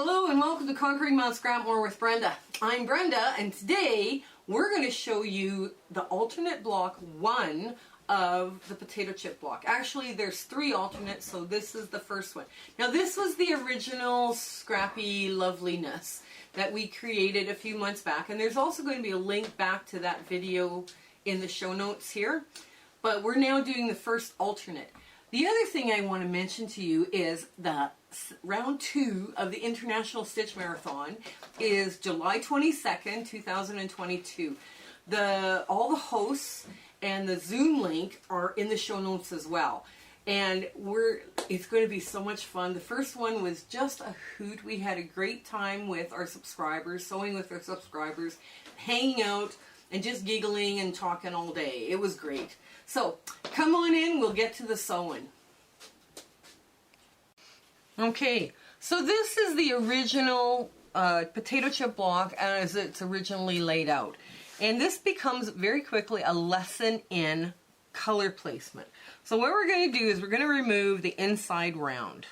Hello and welcome to Conquering Mount Scrapmore with Brenda. I'm Brenda and today we're going to show you the alternate block 1 of the potato chip block. Actually there's 3 alternates, so this is the first one. Now this was the original scrappy loveliness that we created a few months back, and there's also going to be a link back to that video in the show notes here. But we're now doing the first alternate. The other thing I want to mention to you is that round 2 of the International Stitch Marathon is July 22nd, 2022. All the hosts and the Zoom link are in the show notes as well. And it's going to be so much fun. The first one was just a hoot. We had a great time with our subscribers, sewing with our subscribers, hanging out and just giggling and talking all day. It was great. So come on in, we'll get to the sewing. Okay, so this is the original potato chip block as it's originally laid out. And this becomes very quickly a lesson in color placement. So what we're going to do is we're going to remove the inside round.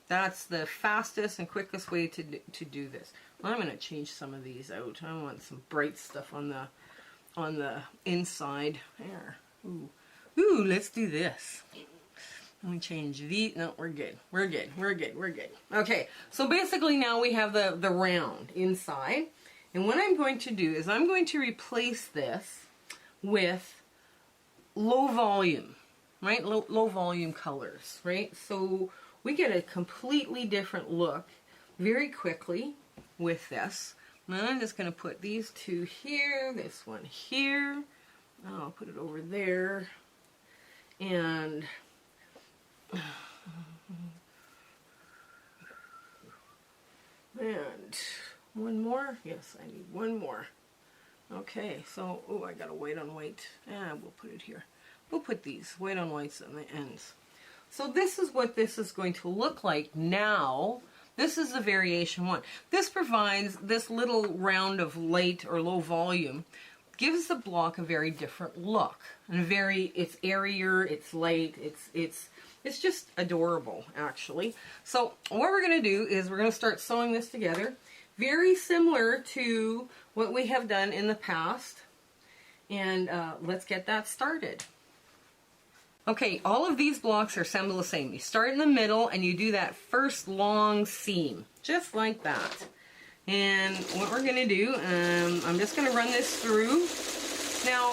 That's the fastest and quickest way to do this. Well, I'm going to change some of these out. I want some bright stuff on the inside. There. Ooh, let's do this. Let me change these. No, we're good. We're good. We're good. We're good. Okay, so basically now we have the round inside. And what I'm going to do is I'm going to replace this with low volume, right? Low volume colors, right? So we get a completely different look very quickly with this. Now I'm just going to put these 2 here, this one here. I'll put it over there. And one more. Yes, I need one more. Okay, so, oh, I got a white on white. We'll put it here. We'll put these white on whites on the ends. So this is what this is going to look like now. This is the variation 1. This provides this little round of light or low volume, gives the block a very different look. And it's airier, it's light, it's just adorable, actually. So what we're going to do is we're going to start sewing this together. Very similar to what we have done in the past. And let's get that started. Okay, all of these blocks are assembled the same. You start in the middle and you do that first long seam, just like that. And what we're going to do, I'm just going to run this through. Now,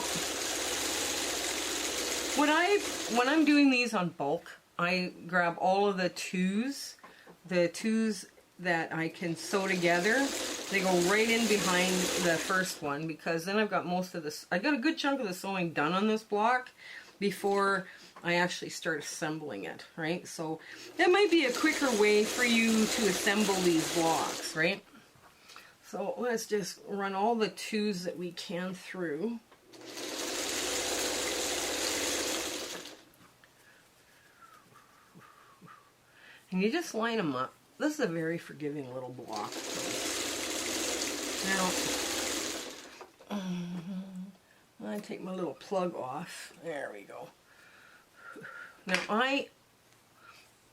when I'm doing these on bulk, I grab all of the twos that I can sew together. They go right in behind the first one, because then I've got most of this, I've got a good chunk of the sewing done on this block before I actually start assembling it, right? So that might be a quicker way for you to assemble these blocks, right? So let's just run all the twos that we can through. And you just line them up. This is a very forgiving little block. Now, I take my little plug off. There we go. Now I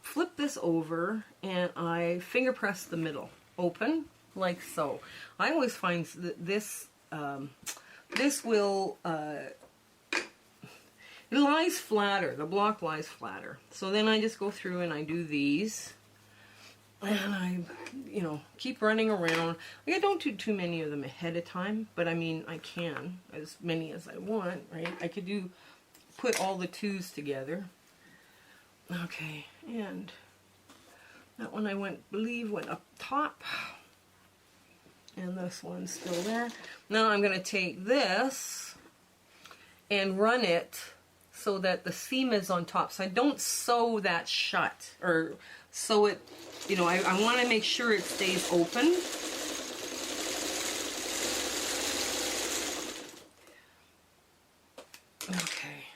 flip this over and I finger press the middle open, like so. I always find that this will it lies flatter. The block lies flatter. So then I just go through and I do these, and I keep running around. Like, I don't do too many of them ahead of time, but I mean I can as many as I want, right? I could put all the twos together. Okay, and that one I believe went up top. And this one's still there. Now I'm going to take this and run it so that the seam is on top. So I don't sew that shut, or sew it, I want to make sure it stays open. Okay.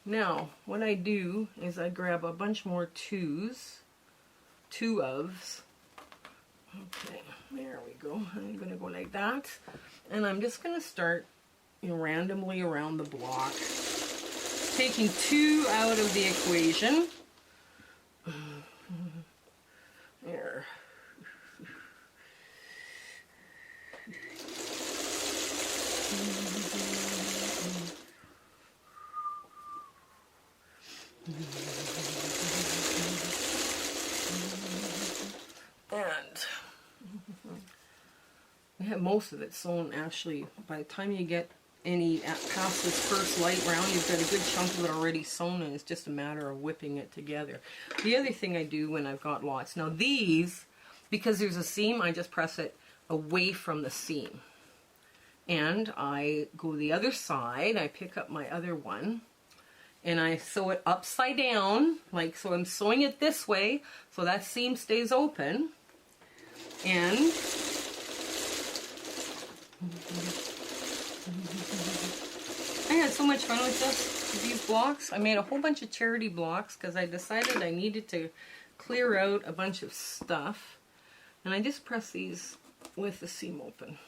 Now, what I do is I grab a bunch more twos, 2 ofs. Okay, there we go. I'm going to go like that. And I'm just going to start randomly around the block, taking 2 out of the equation. There. I have most of it sewn actually. By the time you get past this first light round, you've got a good chunk of it already sewn, and it's just a matter of whipping it together. The other thing I do when I've got lots, now these, because there's a seam, I just press it away from the seam. And I go the other side, I pick up my other one, and I sew it upside down, like so I'm sewing it this way, so that seam stays open. And I had so much fun with these blocks. I made a whole bunch of charity blocks because I decided I needed to clear out a bunch of stuff. And I just press these with the seam open.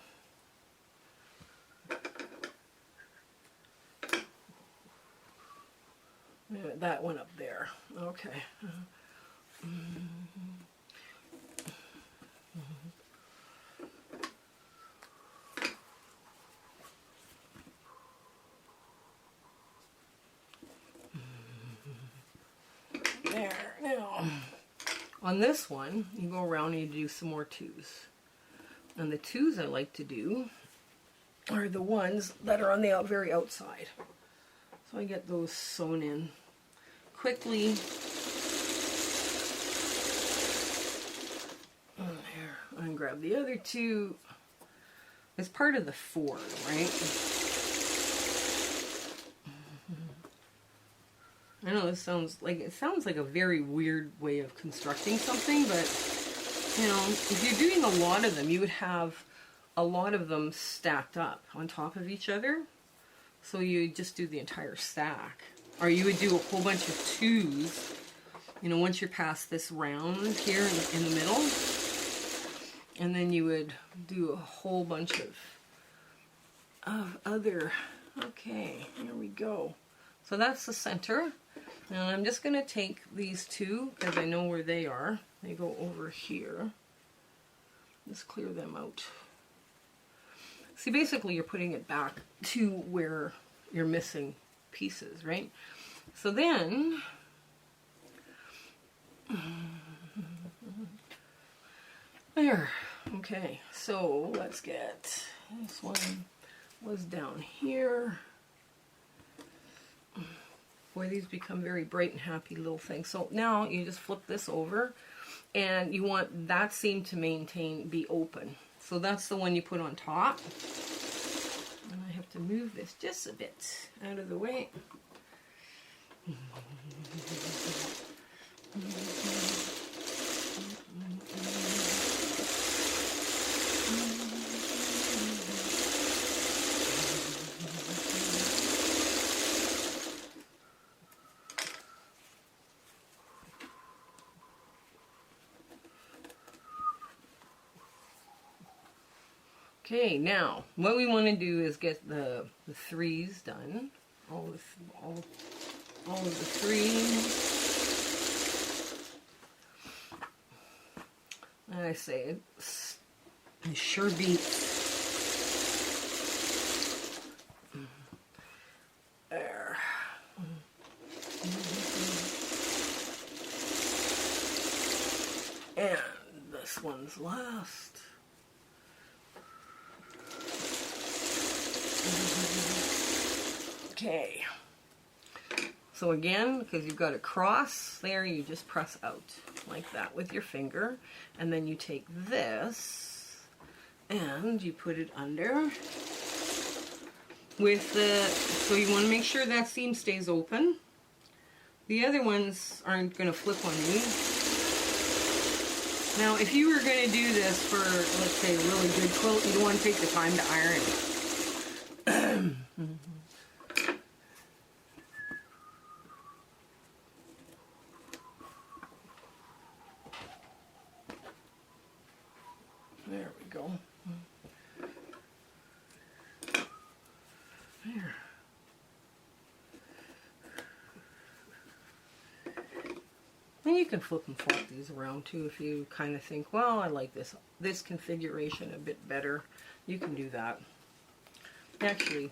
That one up there. Okay. There. Now, on this one, you go around and you do some more twos. And the twos I like to do are the ones that are on the very outside. So I get those sewn in quickly. There. And grab the other two. It's part of the four, right? I know this sounds like a very weird way of constructing something, but you know, if you're doing a lot of them, you would have a lot of them stacked up on top of each other. So you just do the entire stack. Or you would do a whole bunch of twos, you know, once you're past this round here in the middle. And then you would do a whole bunch of other, okay, here we go. So that's the center. Now I'm just going to take these two, because I know where they are. They go over here. Just clear them out. See, basically you're putting it back to where you're missing pieces, right? So then, there. Okay, so let's get, this one was down here. Boy, these become very bright and happy little things. So now you just flip this over, and you want that seam to be open. So that's the one you put on top. And I have to move this just a bit out of the way. Okay, now what we want to do is get the threes done. All of the threes. And I say it sure beats. There. And this one's last. Okay, so again, because you've got a cross there, you just press out like that with your finger, and then you take this and you put it under with the, so you want to make sure that seam stays open. The other ones aren't going to flip on you. Now, if you were going to do this for, let's say, a really good quilt, you don't want to take the time to iron it. There we go. There. And you can flip and flop these around too if you kind of think, well, I like this configuration a bit better. You can do that. Actually,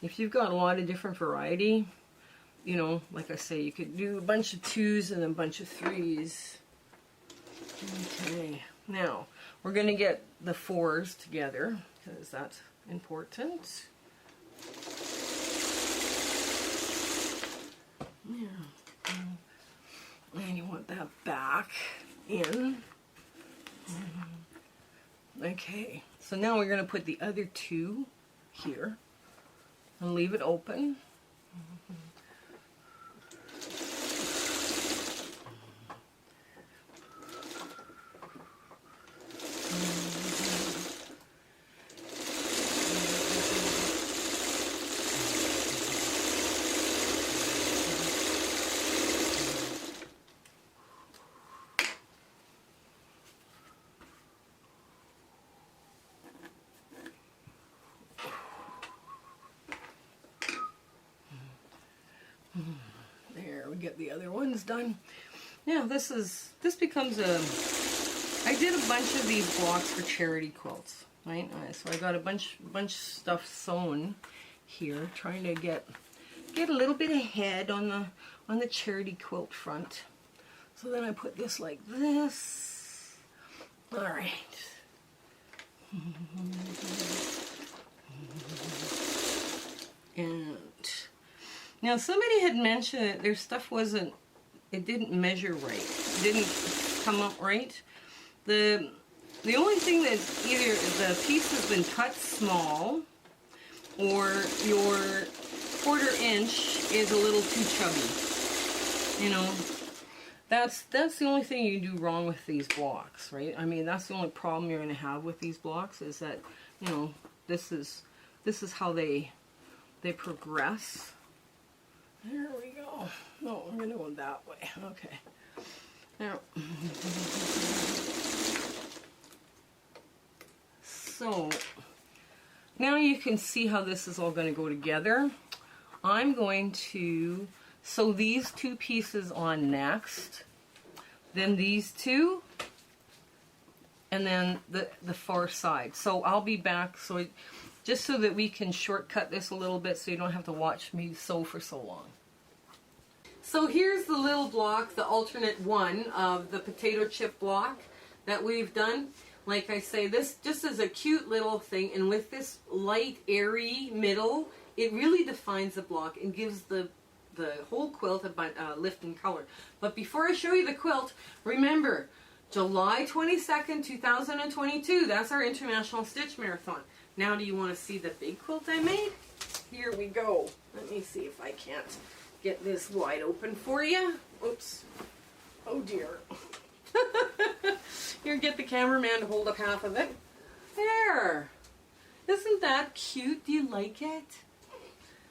if you've got a lot of different variety, you know, like I say, you could do a bunch of twos and a bunch of threes. Okay, Now, we're going to get the 4s together, because that's important. Yeah. And you want that back in. Okay, so now we're going to put the other 2 here and leave it open. There, we get the other ones done. Now this becomes I did a bunch of these blocks for charity quilts, right? So I got a bunch of stuff sewn here, trying to get a little bit ahead on the charity quilt front. So then I put this like this. All right. And now somebody had mentioned that their stuff it didn't measure right. It didn't come up right. The only thing that either the piece has been cut small or your 1/4 inch is a little too chubby. You know, that's the only thing you do wrong with these blocks, right? I mean, that's the only problem you're going to have with these blocks, is that, you know, this is how they progress. There we go. No, I'm going to go that way. Okay. Now, so now you can see how this is all going to go together. I'm going to sew these 2 pieces on next, then these 2, and then the far side. So I'll be back just so that we can shortcut this a little bit, so you don't have to watch me sew for so long. So here's the little block, the alternate one of the potato chip block that we've done. Like I say, this just is a cute little thing, and with this light, airy middle, it really defines the block and gives the whole quilt a lift in color. But before I show you the quilt, remember, July 22nd, 2022, that's our International Stitch Marathon. Now do you want to see the big quilt I made? Here we go. Let me see if I can't get this wide open for you. Oops. Oh dear. Here, get the cameraman to hold up half of it. There. Isn't that cute? Do you like it?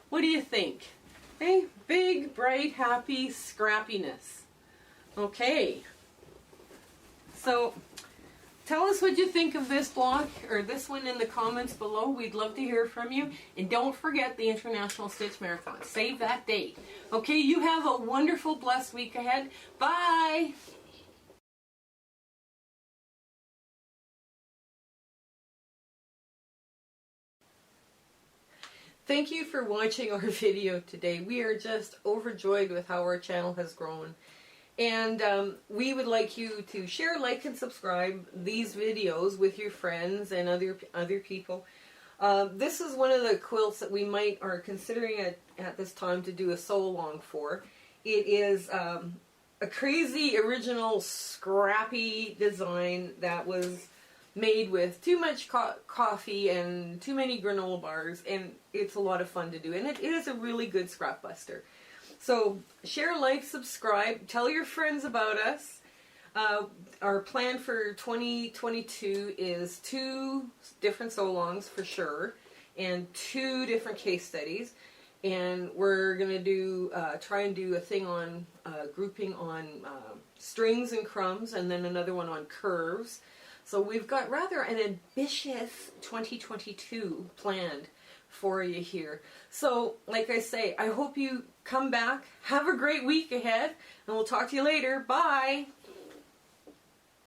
What do you think? Hey, big, bright, happy scrappiness. Okay. So, tell us what you think of this block or this one in the comments below. We'd love to hear from you. And don't forget the International Stitch Marathon. Save that date. Okay, you have a wonderful, blessed week ahead. Bye! Thank you for watching our video today. We are just overjoyed with how our channel has grown. And we would like you to share, like, and subscribe these videos with your friends and other people. This is one of the quilts that we are considering at this time to do a sew along for. It is a crazy, original, scrappy design that was made with too much coffee and too many granola bars, and it's a lot of fun to do, and it is a really good scrap buster. So share, like, subscribe, tell your friends about us. Our plan for 2022 is 2 different sew-alongs for sure, and 2 different case studies, and we're gonna do try and do a thing on grouping on strings and crumbs, and then another one on curves. So we've got rather an ambitious 2022 planned for you here. So, like I say, I hope you come back. Have a great week ahead, and we'll talk to you later. Bye!